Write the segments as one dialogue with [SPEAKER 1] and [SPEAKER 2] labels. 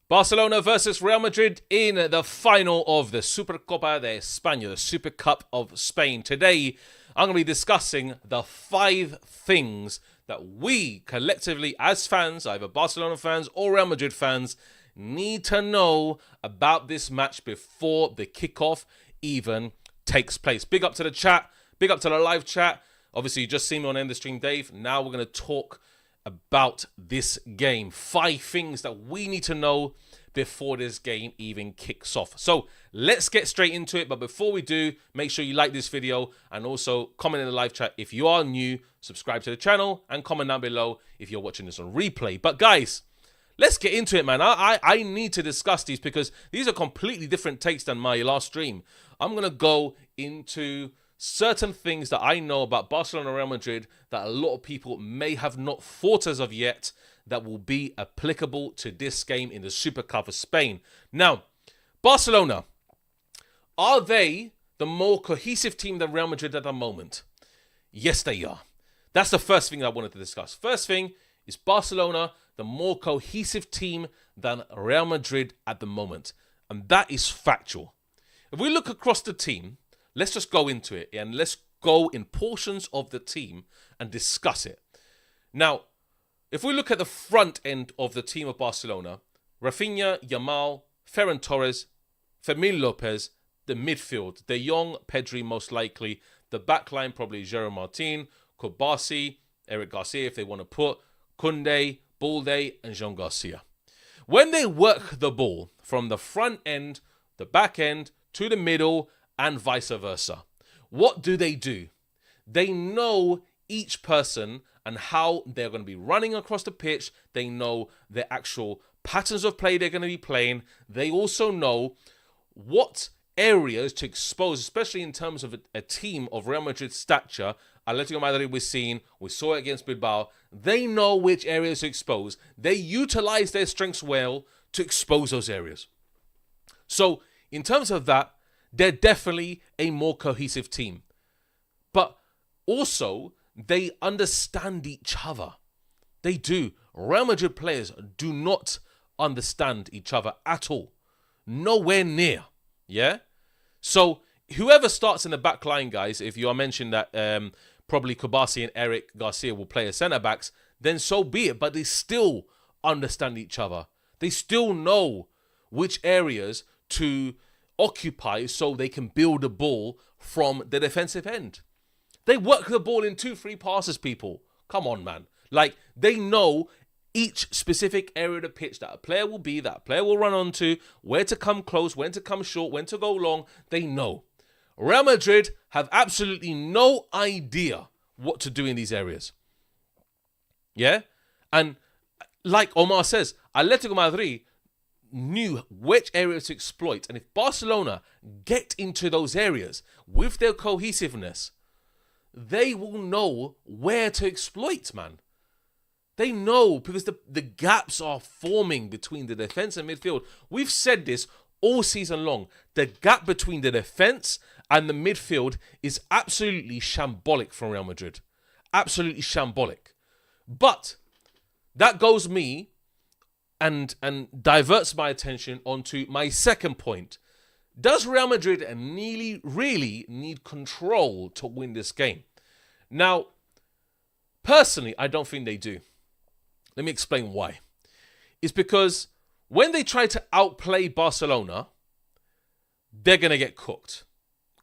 [SPEAKER 1] Barcelona versus Real Madrid in the final of the Supercopa de España, the Super Cup of Spain. Today, I'm going to be discussing the 5 things that we collectively as fans, either Barcelona fans or Real Madrid fans, need to know about this match before the kickoff even takes place. Big up to the chat, big up to the live chat. Obviously, you just see me on End the Stream Dave. Now we're going to talk about this game. 5 things that we need to know before this game even kicks off. So let's get straight into it. But before we do, make sure you like this video and also comment in the live chat if you are new, subscribe to the channel and comment down below if you're watching this on replay. But guys, let's get into it, man. I need to discuss these because these are completely different takes than my last stream. I'm going to go into certain things that I know about Barcelona and Real Madrid that a lot of people may have not thought as of yet that will be applicable to this game in the Super Cup of Spain. Now, Barcelona, are they the more cohesive team than Real Madrid at the moment? Yes, they are. That's the first thing I wanted to discuss. First thing is Barcelona, the more cohesive team than Real Madrid at the moment. And that is factual. If we look across the team, let's just go into it and let's go in portions of the team and discuss it. Now, if we look at the front end of the team of Barcelona, Rafinha, Yamal, Ferran Torres, Fermín López, the midfield, De Jong, Pedri most likely, the back line probably Gerard Martin, Koulibaly, Eric Garcia if they want to put, Koundé, Balde and Jean Garcia. When they work the ball from the front end, the back end, to the middle and vice versa, what do? They know each person and how they're going to be running across the pitch. They know the actual patterns of play they're going to be playing. They also know what areas to expose, especially in terms of a team of Real Madrid stature. Atletico Madrid we saw it against Bilbao. They know which areas to expose. They utilize their strengths well to expose those areas. So in terms of that, they're definitely a more cohesive team. But also, they understand each other. They do. Real Madrid players do not understand each other at all. Nowhere near. Yeah? So, whoever starts in the back line, guys, if you are mentioning that probably Koulibaly and Eric Garcia will play as centre-backs, then so be it. But they still understand each other. They still know which areas to occupy so they can build a ball from the defensive end. They work the ball in 2-3 passes, people. Come on, man. Like, they know each specific area of the pitch that a player will be, that a player will run onto, where to come close, when to come short, when to go long. They know. Real Madrid have absolutely no idea what to do in these areas. Yeah? And like Omar says, Atletico Madrid knew which areas to exploit. And if Barcelona get into those areas with their cohesiveness, they will know where to exploit, man. They know because the gaps are forming between the defense and midfield. We've said this all season long. The gap between the defense and the midfield is absolutely shambolic from Real Madrid. Absolutely shambolic. But that goes me and diverts my attention onto my second point. Does Real Madrid really need control to win this game? Now, personally, I don't think they do. Let me explain why. It's because when they try to outplay Barcelona, they're going to get cooked.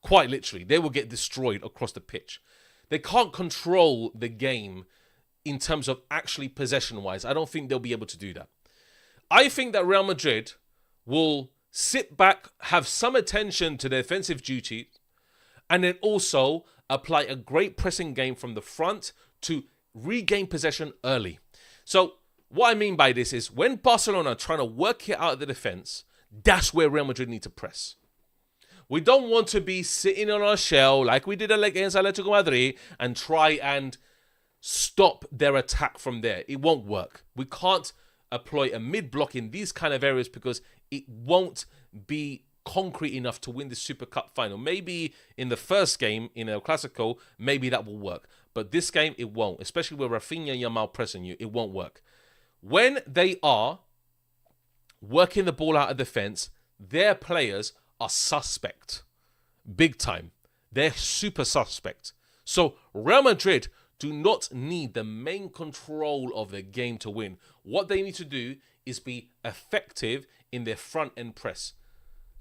[SPEAKER 1] Quite literally. They will get destroyed across the pitch. They can't control the game in terms of actually possession-wise. I don't think they'll be able to do that. I think that Real Madrid will sit back, have some attention to their defensive duty, and then also apply a great pressing game from the front to regain possession early. So what I mean by this is when Barcelona are trying to work it out of the defense, that's where Real Madrid need to press. We don't want to be sitting on our shell like we did against Atletico Madrid and try and stop their attack from there. It won't work. We can't employ a mid-block in these kind of areas because it won't be concrete enough to win the Super Cup final. Maybe in the first game, in El Clásico, maybe that will work. But this game, it won't. Especially with Rafinha and Yamal pressing you, it won't work. When they are working the ball out of defense, their players are suspect. Big time. They're super suspect. So Real Madrid do not need the main control of the game to win. What they need to do is be effective in their front end press.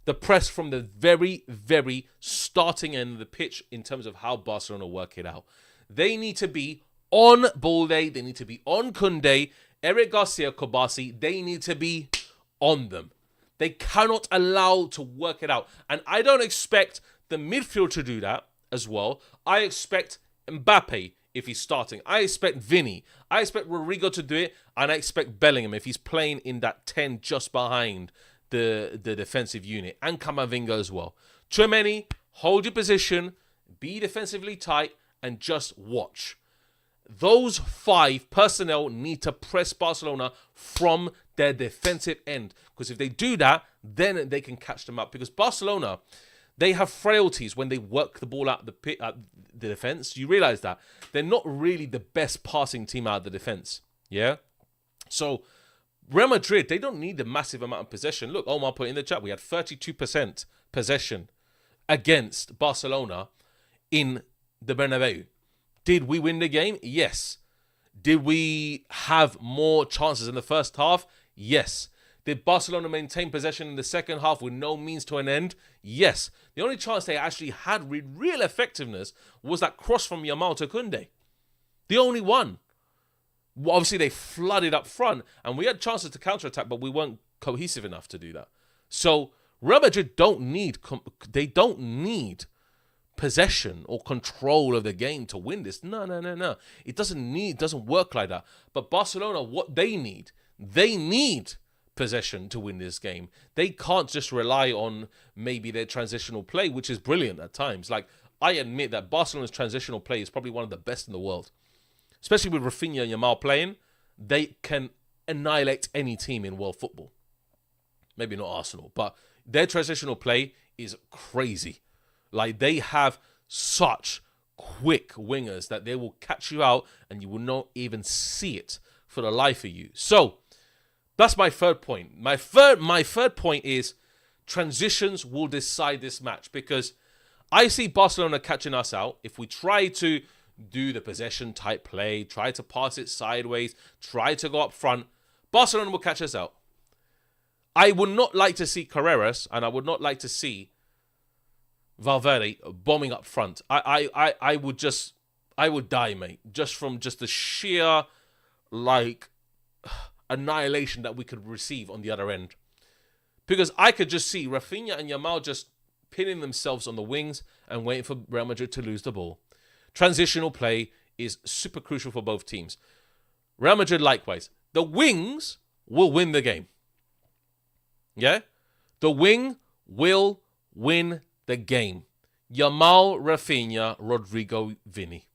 [SPEAKER 1] The press from the very, very starting end of the pitch in terms of how Barcelona work it out. They need to be on Balde. They need to be on Koundé, Eric Garcia, Kobasi. They need to be on them. They cannot allow to work it out. And I don't expect the midfield to do that as well. I expect Mbappe if he's starting. I expect Vinny. I expect Rodrigo to do it. And I expect Bellingham if he's playing in that 10 just behind the defensive unit. And Camavinga as well. Tchouaméni, hold your position. Be defensively tight and just watch. Those 5 personnel need to press Barcelona from their defensive end. Because if they do that, then they can catch them up. Because Barcelona, they have frailties when they work the ball out the defense. You realize that. They're not really the best passing team out of the defense. Yeah? So, Real Madrid, they don't need a massive amount of possession. Look, Omar put in the chat, we had 32% possession against Barcelona in the Bernabeu. Did we win the game? Yes. Did we have more chances in the first half? Yes. Did Barcelona maintain possession in the second half with no means to an end? Yes. The only chance they actually had with real effectiveness was that cross from Yamal to Koundé. The only one. Well, obviously, they flooded up front, and we had chances to counterattack, but we weren't cohesive enough to do that. So, Real Madrid don't need possession or control of the game to win this. No. It doesn't work like that. But Barcelona, what they need possession to win this game. They can't just rely on maybe their transitional play, which is brilliant at times. Like, I admit that Barcelona's transitional play is probably one of the best in the world. Especially with Rafinha and Yamal playing, they can annihilate any team in world football. Maybe not Arsenal, but their transitional play is crazy. Like, they have such quick wingers that they will catch you out and you will not even see it for the life of you. So, that's my third point. My third point is transitions will decide this match, because I see Barcelona catching us out if we try to do the possession type play, try to pass it sideways, try to go up front. Barcelona will catch us out. I would not like to see Carreras, and I would not like to see Valverde bombing up front. I would die, mate, just from the sheer annihilation that we could receive on the other end. Because I could just see Rafinha and Yamal just pinning themselves on the wings and waiting for Real Madrid to lose the ball. Transitional play is super crucial for both teams. Real Madrid likewise. The wings will win the game. Yeah? The wing will win the game. Yamal, Rafinha, Rodrigo, Vinny.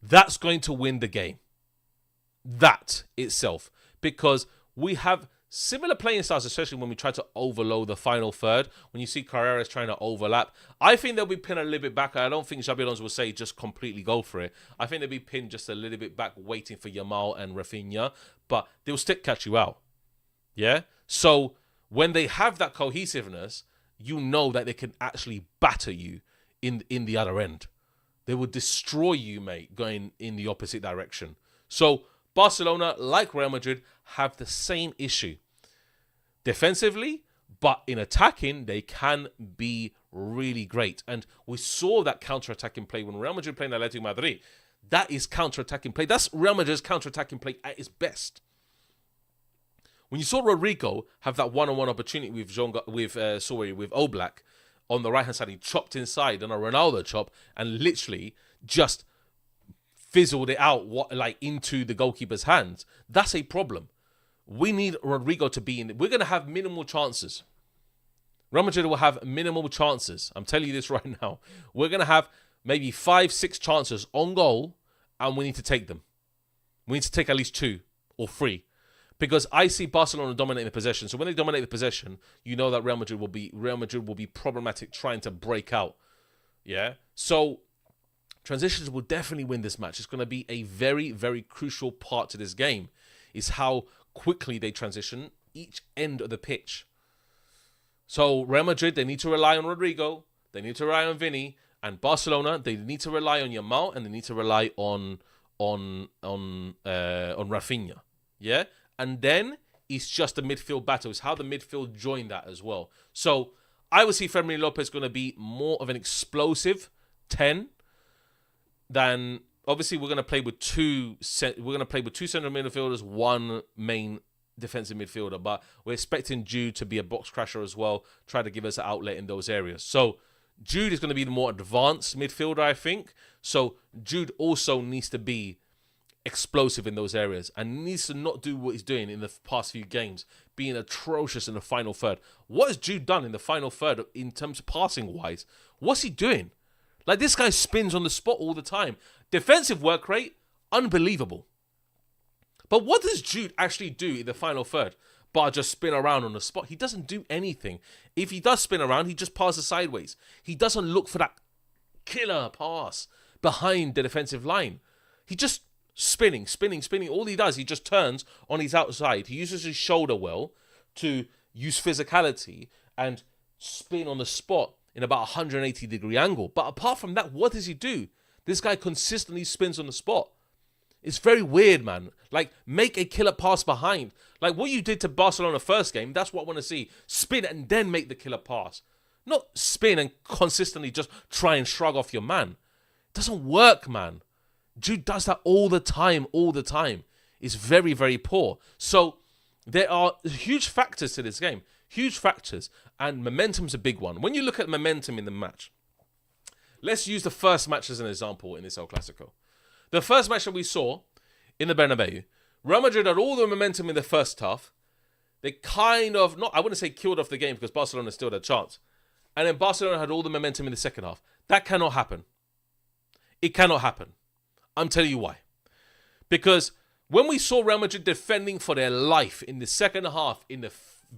[SPEAKER 1] That's going to win the game. That itself. Because we have similar playing styles, especially when we try to overload the final third. When you see Carreras trying to overlap, I think they'll be pinned a little bit back. I don't think Xabi Alonso will say just completely go for it. I think they'll be pinned just a little bit back, waiting for Yamal and Rafinha. But they'll still catch you out. Yeah? So when they have that cohesiveness, you know that they can actually batter you in the other end. They will destroy you, mate, going in the opposite direction. So Barcelona, like Real Madrid, have the same issue. Defensively, but in attacking, they can be really great. And we saw that counter-attacking play when Real Madrid played Atletico Madrid. That is counter-attacking play. That's Real Madrid's counter-attacking play at its best. When you saw Rodrigo have that one-on-one opportunity with Oblak on the right-hand side, he chopped inside on a Ronaldo chop and literally just fizzled it out into the goalkeeper's hands. That's a problem. We need Rodrigo to be in. We're going to have minimal chances. Real Madrid will have minimal chances. I'm telling you this right now. We're going to have maybe 5-6 chances on goal, and we need to take them. We need to take at least 2 or 3. Because I see Barcelona dominating the possession. So when they dominate the possession, you know that Real Madrid will be problematic trying to break out. Yeah? So transitions will definitely win this match. It's going to be a very, very crucial part to this game. Is how quickly they transition each end of the pitch. So Real Madrid, they need to rely on Rodrigo, they need to rely on Vinny, and Barcelona, they need to rely on Yamal, and they need to rely on Rafinha. Yeah? And then it's just a midfield battle. It's how the midfield join that as well. So I would see Fermin Lopez going to be more of an explosive 10 than obviously we're going to play with two central midfielders, one main defensive midfielder, but we're expecting Jude to be a box crasher as well, try to give us an outlet in those areas. So Jude is going to be the more advanced midfielder, I think. So Jude also needs to be explosive in those areas and needs to not do what he's doing in the past few games, being atrocious in the final third. What has Jude done in the final third in terms of passing wise? What's he doing? Like, this guy spins on the spot all the time. Defensive work rate, unbelievable. But what does Jude actually do in the final third? But just spin around on the spot. He doesn't do anything. If he does spin around, he just passes sideways. He doesn't look for that killer pass behind the defensive line. He just spinning. All he does, he just turns on his outside. He uses his shoulder well to use physicality and spin on the spot in about a 180-degree angle. But apart from that, what does he do? This guy consistently spins on the spot. It's very weird, man. Like, make a killer pass behind. Like, what you did to Barcelona first game, that's what I want to see. Spin and then make the killer pass. Not spin and consistently just try and shrug off your man. It doesn't work, man. Jude does that all the time. It's very, very poor. So, there are huge factors to this game. Huge factors. And momentum's a big one. When you look at momentum in the match, let's use the first match as an example in this El Clásico. The first match that we saw in the Bernabeu, Real Madrid had all the momentum in the first half. They kind of, I wouldn't say killed off the game because Barcelona still had a chance. And then Barcelona had all the momentum in the second half. That cannot happen. It cannot happen. I'm telling you why. Because when we saw Real Madrid defending for their life in the second half in the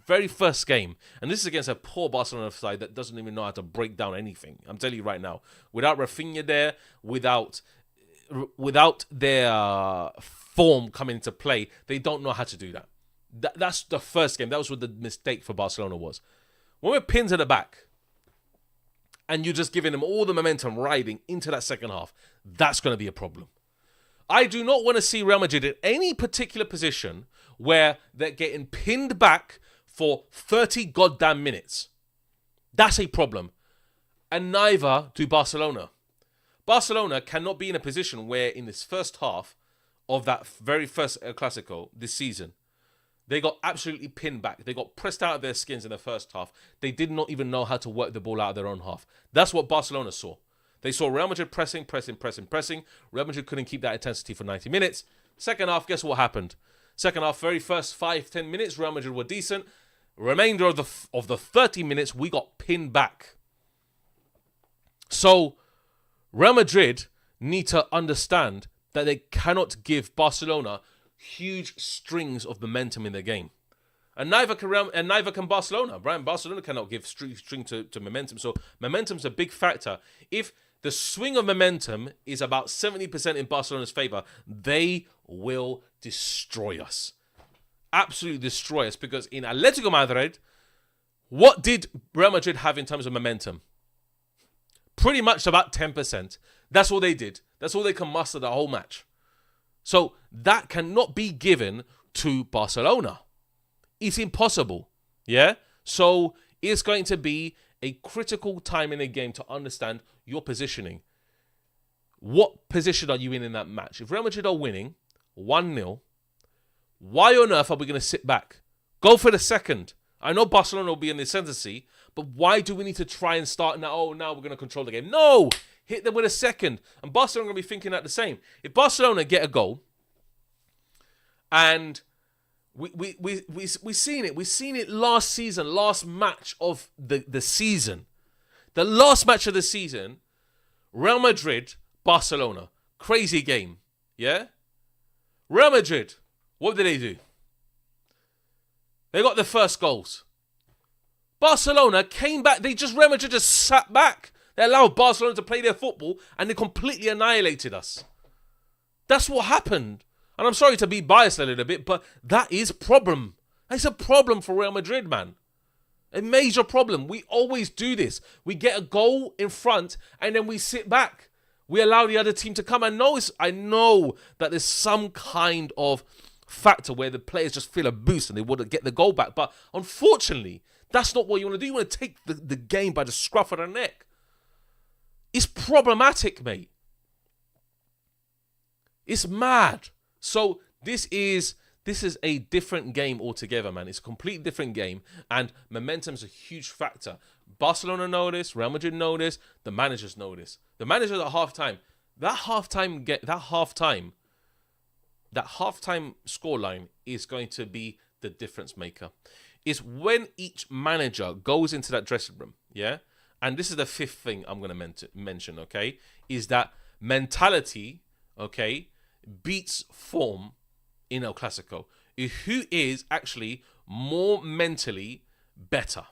[SPEAKER 1] very first game, and this is against a poor Barcelona side that doesn't even know how to break down anything. I'm telling you right now. Without Rafinha there, without their form coming into play, they don't know how to do that. That's the first game. That was what the mistake for Barcelona was. When we're pinned to the back and you're just giving them all the momentum riding into that second half, that's going to be a problem. I do not want to see Real Madrid in any particular position where they're getting pinned back for 30 goddamn minutes. That's a problem. And neither do Barcelona. Barcelona cannot be in a position where in this first half of that very first El Clásico this season, they got absolutely pinned back. They got pressed out of their skins in the first half. They did not even know how to work the ball out of their own half. That's what Barcelona saw. They saw Real Madrid pressing. Real Madrid couldn't keep that intensity for 90 minutes. Second half, guess what happened? Second half, very first 5-10 minutes, Real Madrid were decent. Remainder of the 30 minutes, we got pinned back. So Real Madrid need to understand that they cannot give Barcelona huge strings of momentum in their game. And neither can Barcelona. Right? Barcelona cannot give string to momentum. So momentum's a big factor. If the swing of momentum is about 70% in Barcelona's favor, they will destroy us. Absolutely destroy us. Because in Atletico Madrid, what did Real Madrid have in terms of momentum? Pretty much about 10%. That's all they did. That's all they can muster the whole match. So that cannot be given to Barcelona. It's impossible. Yeah? So it's going to be a critical time in the game to understand your positioning. What position are you in that match? If Real Madrid are winning 1-0, why on earth are we going to sit back? Go for the second. I know Barcelona will be in the ascendancy, but why do we need to try and start now? Oh, now we're going to control the game. No! Hit them with a second. And Barcelona are going to be thinking that the same. If Barcelona get a goal, and we've seen it. We've seen it last season, last match of the season. The last match of the season, Real Madrid, Barcelona. Crazy game. Yeah? Real Madrid, what did they do? They got the first goals. Barcelona came back. Real Madrid just sat back. They allowed Barcelona to play their football and they completely annihilated us. That's what happened. And I'm sorry to be biased a little bit, but that is problem. It's a problem for Real Madrid, man. A major problem. We always do this. We get a goal in front and then we sit back. We allow the other team to come. I know that there's some kind of factor where the players just feel a boost and they want to get the goal back. But unfortunately, that's not what you want to do. You want to take the game by the scruff of the neck. It's problematic, mate. It's mad. So this is a different game altogether, man. It's a completely different game, and momentum's a huge factor. Barcelona know this, Real Madrid know this, the managers know this. The managers at halftime, that halftime scoreline is going to be the difference maker. It's when each manager goes into that dressing room, yeah? And this is the fifth thing I'm going to mention, okay? Is that mentality, okay, beats form in El Clásico. Who is actually more mentally better,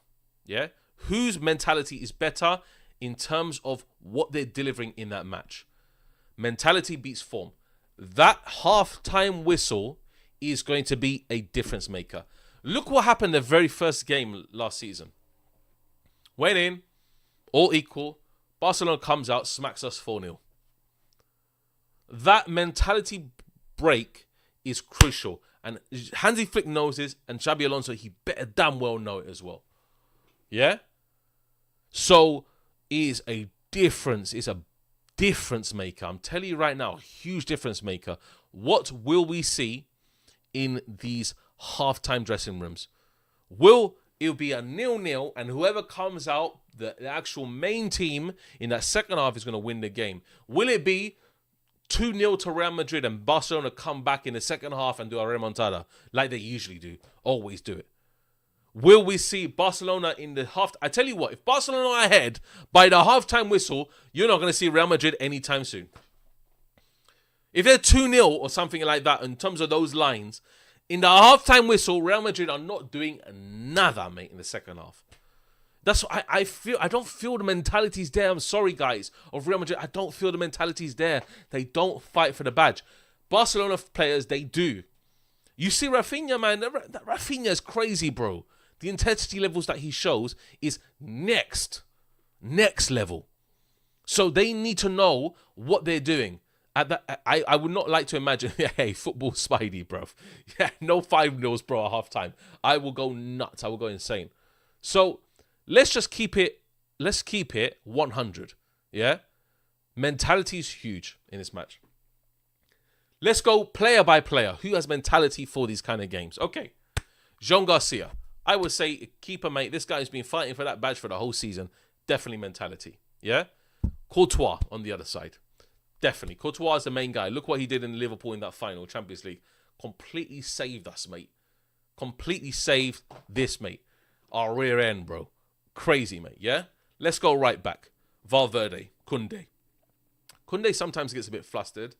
[SPEAKER 1] yeah? Whose mentality is better in terms of what they're delivering in that match. Mentality beats form. That half-time whistle is going to be a difference maker. Look what happened the very first game last season. Went in, all equal. Barcelona comes out, smacks us 4-0. That mentality break is crucial. And Hansi Flick knows this, and Xabi Alonso, he better damn well know it as well. Yeah? So, it's a difference maker. I'm telling you right now, a huge difference maker. What will we see in these halftime dressing rooms? It'll be a 0-0, and whoever comes out, the actual main team in that second half is going to win the game. Will it be 2-0 to Real Madrid and Barcelona come back in the second half and do a remontada like they usually do? Always do it. Will we see Barcelona in the half? I tell you what, if Barcelona are ahead by the halftime whistle, you're not going to see Real Madrid anytime soon. If they're 2-0 or something like that in terms of those lines, in the halftime whistle, Real Madrid are not doing nada, mate, in the second half. That's what I feel. I don't feel the mentality's there. I'm sorry, guys, of Real Madrid. I don't feel the mentality's there. They don't fight for the badge. Barcelona players, they do. You see Rafinha, man. That Rafinha is crazy, bro. The intensity levels that he shows is next level. So they need to know what they're doing. I would not like to imagine, hey, football Spidey, bro. Yeah, no 5-0, bro, at halftime. I will go nuts. I will go insane. So let's just keep it 100. Yeah? Mentality is huge in this match. Let's go player by player. Who has mentality for these kind of games? Okay. Jean Garcia. I would say, keeper, mate. This guy's been fighting for that badge for the whole season. Definitely mentality. Yeah? Courtois on the other side. Definitely. Courtois is the main guy. Look what he did in Liverpool in that final Champions League. Completely saved us, mate. Completely saved this, mate. Our rear end, bro. Crazy, mate. Yeah? Let's go right back. Valverde. Koundé. Koundé sometimes gets a bit flustered.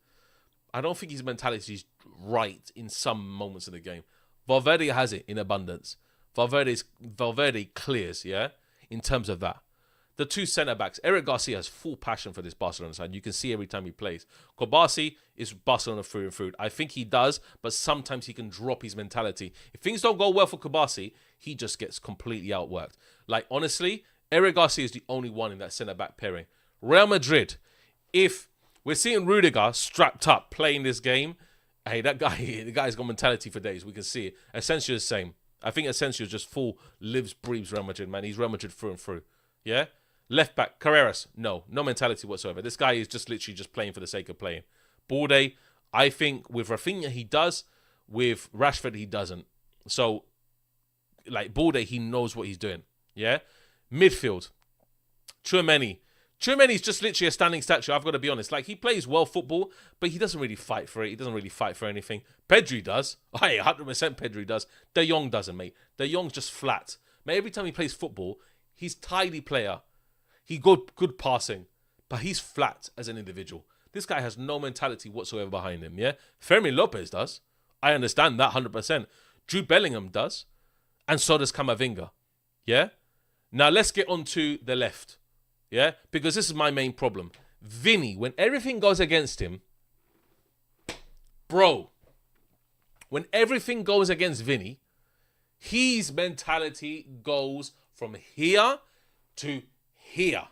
[SPEAKER 1] I don't think his mentality is right in some moments of the game. Valverde has it in abundance. Valverde clears, yeah, in terms of that. The two centre-backs, Eric Garcia has full passion for this Barcelona side. You can see every time he plays. Kobasi is Barcelona through and through. I think he does, but sometimes he can drop his mentality. If things don't go well for Kobasi, he just gets completely outworked. Like, honestly, Eric Garcia is the only one in that centre-back pairing. Real Madrid, if we're seeing Rudiger strapped up playing this game, hey, the guy's got mentality for days. We can see it. Asensio is the same. I think Asensio just full lives, breathes Real Madrid, man. He's Real Madrid through and through. Yeah? Left back, Carreras, no mentality whatsoever. This guy is just literally just playing for the sake of playing. Balde, I think with Rafinha he does. With Rashford he doesn't. So, like Balde, he knows what he's doing. Yeah? Midfield, Tchouaméni. Tchouaméni's just literally a standing statue, I've got to be honest. Like, he plays well football, but he doesn't really fight for it. He doesn't really fight for anything. Pedri does. Hey, 100% Pedri does. De Jong doesn't, mate. De Jong's just flat. Mate, every time he plays football, he's tidy player. He good passing, but he's flat as an individual. This guy has no mentality whatsoever behind him, yeah? Fermin Lopez does. I understand that 100%. Jude Bellingham does. And so does Camavinga, yeah? Now, let's get on to the left. Yeah, because this is my main problem. Vinny, when everything goes against him, bro, when everything goes against Vinny, His mentality goes from here to here.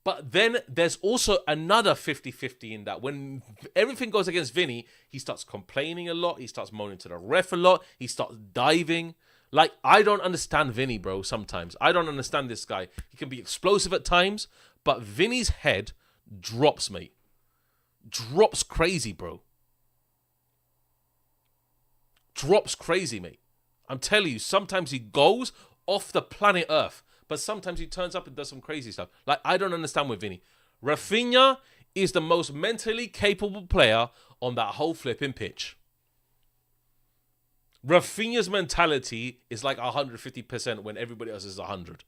[SPEAKER 1] But then there's also another 50-50 in that. When everything goes against Vinny, he starts complaining a lot. He starts moaning to the ref a lot. He starts diving. Like, I don't understand Vinny, bro, sometimes. I don't understand this guy. He can be explosive at times, but Vinny's head drops, mate. Drops crazy, bro. Drops crazy, mate. I'm telling you, sometimes he goes off the planet Earth, but sometimes he turns up and does some crazy stuff. Like, I don't understand with Vinny. Rafinha is the most mentally capable player on that whole flipping pitch. Rafinha's mentality is like 150% when everybody else is 100.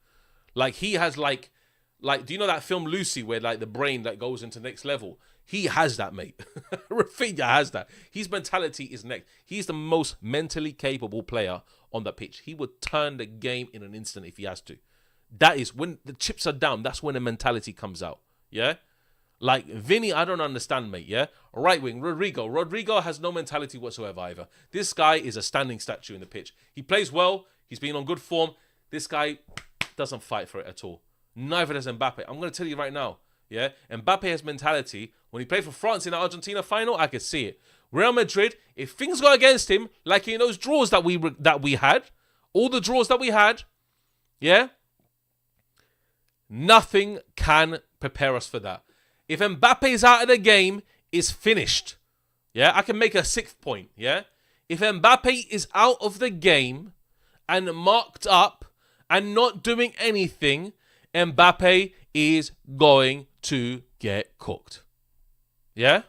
[SPEAKER 1] Like, he has like, do you know that film Lucy where like the brain that goes into next level? He has that, mate. Rafinha has that. His mentality is next. He's the most mentally capable player on the pitch. He would turn the game in an instant if he has to. That is when the chips are down. That's when the mentality comes out. Yeah. Like, Vinny, I don't understand, mate, yeah? Right wing, Rodrigo. Rodrigo has no mentality whatsoever either. This guy is a standing statue in the pitch. He plays well. He's been on good form. This guy doesn't fight for it at all. Neither does Mbappe. I'm going to tell you right now, yeah? Mbappe has mentality. When he played for France in the Argentina final, I could see it. Real Madrid, if things go against him, like in those draws that we had, all the draws that we had, yeah? Nothing can prepare us for that. If Mbappe is out of the game, it's finished. Yeah, I can make a sixth point. Yeah, if Mbappe is out of the game and marked up and not doing anything, Mbappe is going to get cooked. Yeah?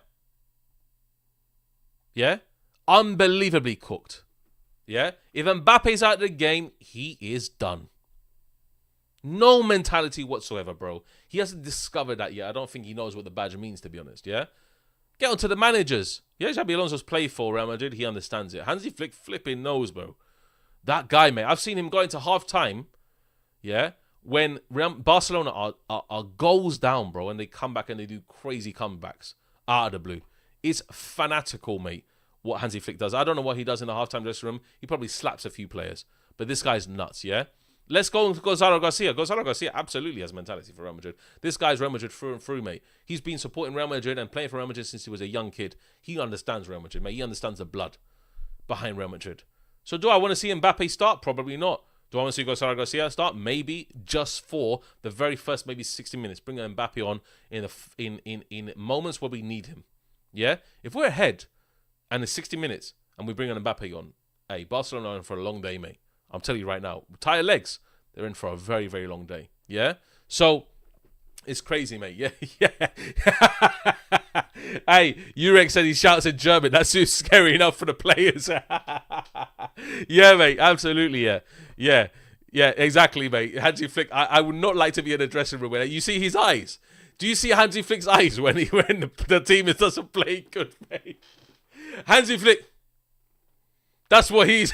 [SPEAKER 1] Yeah? Unbelievably cooked. Yeah? If Mbappe is out of the game, he is done. No mentality whatsoever, bro. He hasn't discovered that yet. I don't think he knows what the badge means, to be honest, yeah? Get on to the managers. Yeah, Xabi Alonso's played for Real Madrid. He understands it. Hansi Flick flipping knows, bro. That guy, mate. I've seen him go into half-time, yeah, when Barcelona are goals down, bro, and they come back and they do crazy comebacks out of the blue. It's fanatical, mate, what Hansi Flick does. I don't know what he does in the half-time dressing room. He probably slaps a few players. But this guy's nuts, yeah? Let's go on to Gonzalo Garcia. Gonzalo Garcia absolutely has mentality for Real Madrid. This guy's Real Madrid through and through, mate. He's been supporting Real Madrid and playing for Real Madrid since he was a young kid. He understands Real Madrid, mate. He understands the blood behind Real Madrid. So do I want to see Mbappe start? Probably not. Do I want to see Gonzalo Garcia start? Maybe, just for the very first maybe 60 minutes. Bring Mbappe on in moments where we need him. Yeah? If we're ahead and it's 60 minutes and we bring Mbappe on, hey, Barcelona are in for a long day, mate. I'm telling you right now, tired legs, they're in for a very, very long day. Yeah? So, it's crazy, mate. Yeah, yeah. Hey, Jurek said he shouts in German. That's just scary enough for the players. Yeah, mate. Absolutely, yeah. Yeah, yeah, exactly, mate. Hansi Flick, I would not like to be in a dressing room where you see his eyes. Do you see Hansi Flick's eyes when the team doesn't play good, mate? Hansi Flick, that's what he's...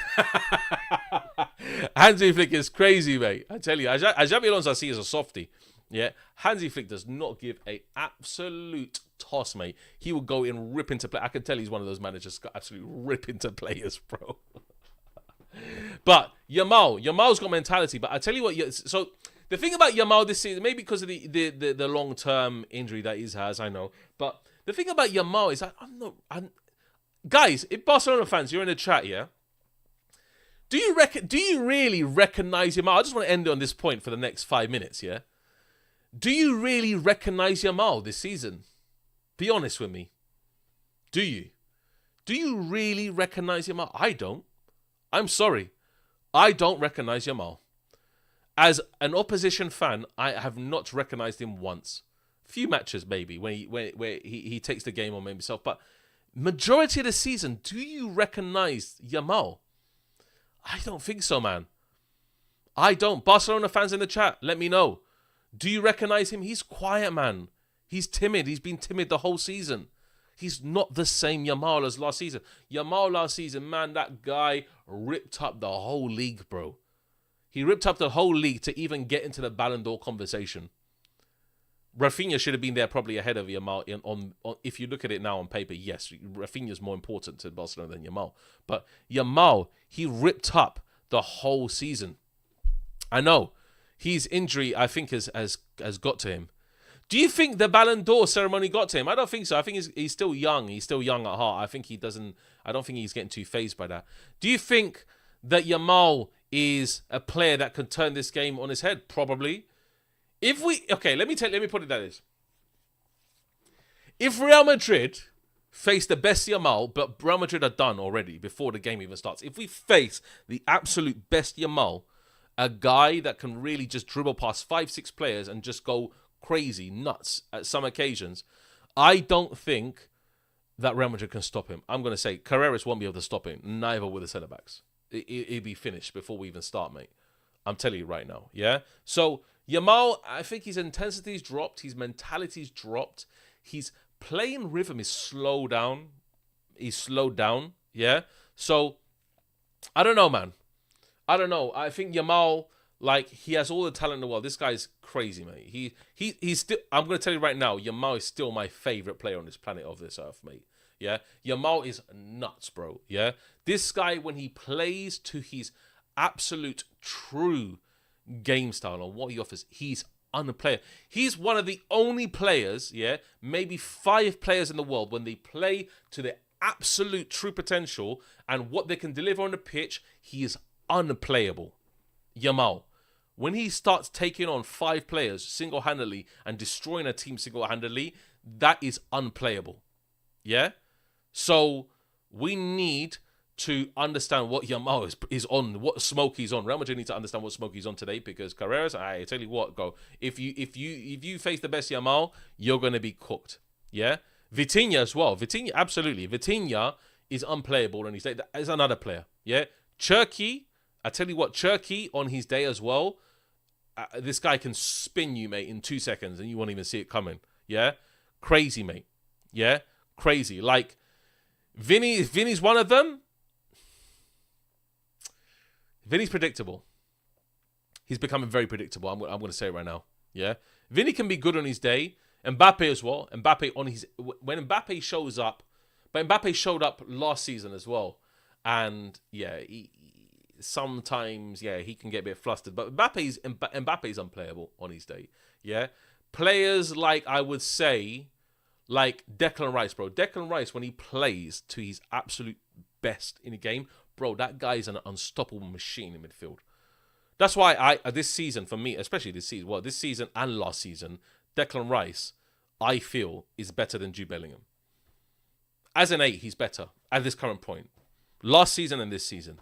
[SPEAKER 1] Hansi Flick is crazy, mate. I tell you, Xabi Alonso I see as a softie. Yeah, Hansi Flick does not give a absolute toss, mate. He will go and rip into play. I can tell he's one of those managers got absolutely rip into players, bro. But Yamal's got mentality. But I tell you what, so the thing about Yamal this season, maybe because of the long-term injury that he has, I know. But the thing about Yamal is guys, if Barcelona fans, you're in the chat, yeah? Do you really recognize Yamal? I just want to end on this point for the next 5 minutes, yeah? Do you really recognize Yamal this season? Be honest with me. Do you? Do you really recognize Yamal? I don't. I'm sorry. I don't recognize Yamal. As an opposition fan, I have not recognized him once. Few matches maybe where he takes the game on himself, but majority of the season, do you recognize Yamal? I don't think so, man. I don't. Barcelona fans in the chat, let me know. Do you recognize him? He's quiet, man. He's timid. He's been timid the whole season. He's not the same Yamal as last season. Yamal last season, man, that guy ripped up the whole league, bro. He ripped up the whole league to even get into the Ballon d'Or conversation. Rafinha should have been there probably ahead of Yamal. On if you look at it now on paper, yes, Rafinha's more important to Barcelona than Yamal. But Yamal, he ripped up the whole season. I know. His injury, I think, has got to him. Do you think the Ballon d'Or ceremony got to him? I don't think so. I think he's still young. He's still young at heart. I don't think he's getting too fazed by that. Do you think that Yamal is a player that can turn this game on his head? Probably. Let me put it like this. If Real Madrid face the best Yamal, but Real Madrid are done already before the game even starts. If we face the absolute best Yamal, a guy that can really just dribble past 5-6 players and just go crazy, nuts at some occasions, I don't think that Real Madrid can stop him. I'm going to say Carreras won't be able to stop him, neither will the centre-backs. It'll be finished before we even start, mate. I'm telling you right now, yeah? So, Yamal, I think his intensity's dropped, his mentality's dropped, his playing rhythm is slowed down. He's slowed down, yeah? So, I don't know, man. I don't know. I think Yamal, like, he has all the talent in the world. This guy's crazy, mate. He's still, I'm going to tell you right now, Yamal is still my favorite player on this planet of this earth, mate. Yeah? Yamal is nuts, bro. Yeah? This guy, when he plays to his absolute true game style and what he offers, he's unplayer. He's one of the only players, yeah, maybe 5 players in the world, when they play to their absolute true potential and what they can deliver on the pitch, he is unplayable. Yamal. When he starts taking on 5 players single-handedly and destroying a team single-handedly, that is unplayable. Yeah? So, we need to understand what Yamal is on, what smoke he's on. Real Madrid need to understand what smoke he's on today, because Carreras, I tell you what, go. If you face the best Yamal, you're going to be cooked. Yeah? Vitinha as well. Vitinha, absolutely. Vitinha is unplayable, and that is another player. Yeah? Cherki, I tell you what, Cherki on his day as well, this guy can spin you, mate, in 2 seconds, and you won't even see it coming. Yeah? Crazy, mate. Yeah? Crazy. Like, Vinny's one of them. Vinny's predictable. He's becoming very predictable. I'm going to say it right now. Yeah? Vinny can be good on his day. Mbappe as well. When Mbappe shows up, but Mbappe showed up last season as well. And, yeah, sometimes, he can get a bit flustered. But Mbappe's unplayable on his day. Yeah? Players like, I would say, like Declan Rice, bro. Declan Rice, when he plays to his absolute best in a game, bro, that guy is an unstoppable machine in midfield. That's why this season, for me, especially this season and last season, Declan Rice, I feel, is better than Jude Bellingham. As an 8, he's better at this current point. Last season and this season.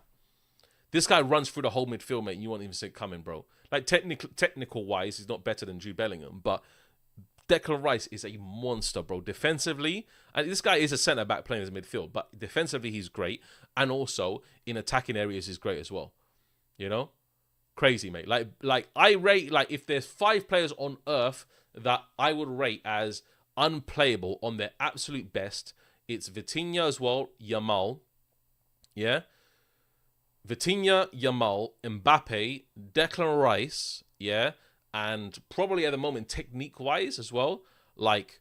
[SPEAKER 1] This guy runs through the whole midfield, mate, and you won't even see it coming, bro. Like, technical-wise, he's not better than Jude Bellingham, but Declan Rice is a monster, bro. Defensively, and this guy is a centre-back playing as a midfield, but defensively he's great, and also in attacking areas he's great as well. You know? Crazy, mate. Like I rate, like, if there's 5 players on earth that I would rate as unplayable on their absolute best, it's Vitinha as well, Yamal. Yeah? Vitinha, Yamal, Mbappe, Declan Rice, yeah? And probably at the moment, technique-wise as well, like,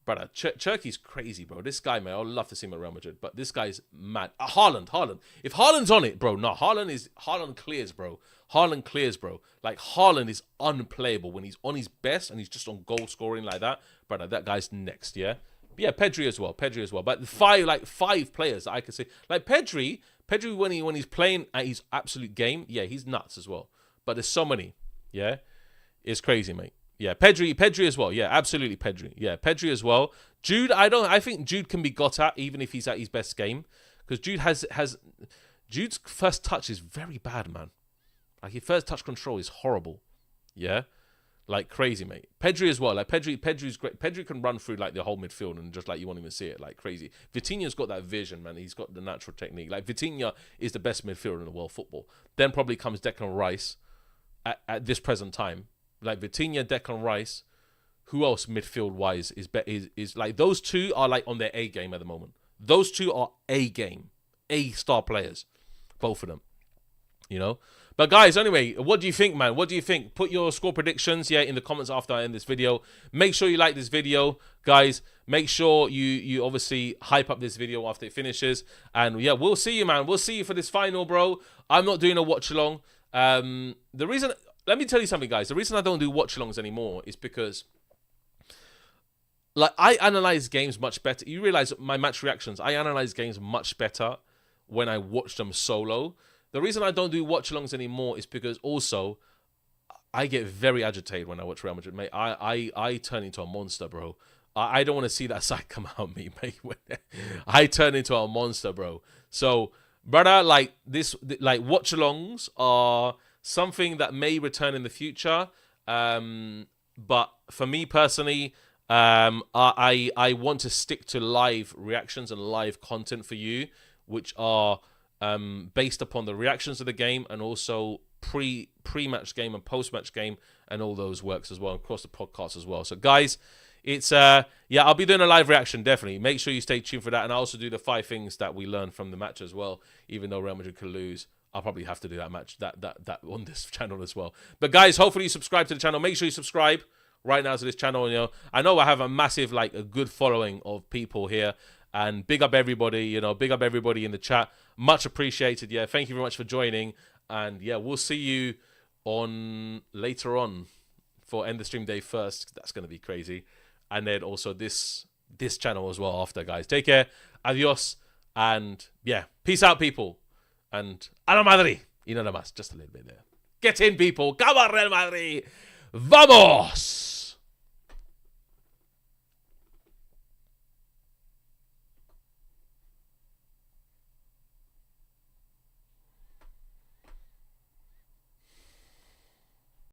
[SPEAKER 1] brother, Cherki's crazy, bro. This guy, man, I would love to see him at Real Madrid, but this guy's mad. Haaland. If Haaland's on it, bro, no, Haaland clears, bro. Haaland clears, bro. Like, Haaland is unplayable when he's on his best and he's just on goal scoring like that. Brother, that guy's next, yeah? But yeah, Pedri as well. But 5 players that I can say. Like, Pedri, when he's playing at his absolute game, yeah, he's nuts as well. But there's so many, yeah? It's crazy, mate. Yeah, Pedri as well. Yeah, absolutely Pedri. Yeah, Pedri as well. Jude, I think Jude can be got at even if he's at his best game, because Jude Jude's first touch is very bad, man. Like, his first touch control is horrible. Yeah, like crazy, mate. Pedri as well. Like, Pedri's great. Pedri can run through like the whole midfield and just like you won't even see it. Like, crazy. Vitinha's got that vision, man. He's got the natural technique. Like, Vitinha is the best midfielder in the world football. Then probably comes Declan Rice at this present time. Like, Vitinha, Declan Rice. Who else midfield-wise is like, those 2 are like on their A game at the moment. Those 2 are A game. A-star players. Both of them. You know? But guys, anyway, what do you think, man? What do you think? Put your score predictions, in the comments after I end this video. Make sure you like this video, guys. Make sure you obviously hype up this video after it finishes. And yeah, we'll see you, man. We'll see you for this final, bro. I'm not doing a watch along. The reason, let me tell you something, guys. The reason I don't do watch alongs anymore is because, like, I analyze games much better. You realize my match reactions, I analyze games much better when I watch them solo. The reason I don't do watch-alongs anymore is because also I get very agitated when I watch Real Madrid, mate. I turn into a monster, bro. I don't want to see that side come out me, mate. I turn into a monster, bro. So, brother, like watch-alongs are something that may return in the future. But for me personally, I want to stick to live reactions and live content for you, which are based upon the reactions of the game and also pre-match game and post-match game and all those works as well, across the podcast as well. So guys, it's I'll be doing a live reaction, definitely. Make sure you stay tuned for that, and I also do the 5 things that we learned from the match as well. Even though Real Madrid could lose, I'll probably have to do that match that on this channel as well. But guys, hopefully you subscribe to the channel. Make sure you subscribe right now to this channel. You know, I know I have a massive, like, a good following of people here. And big up everybody, big up everybody in the chat. Much appreciated, Thank you very much for joining. And, we'll see you later on for End the Stream Day first. That's going to be crazy. And then also this channel as well after, guys. Take care. Adios. And, peace out, people. And, a la Madrid. Nada más. Just a little bit there. Get in, people. Come on, Real Madrid. Vamos!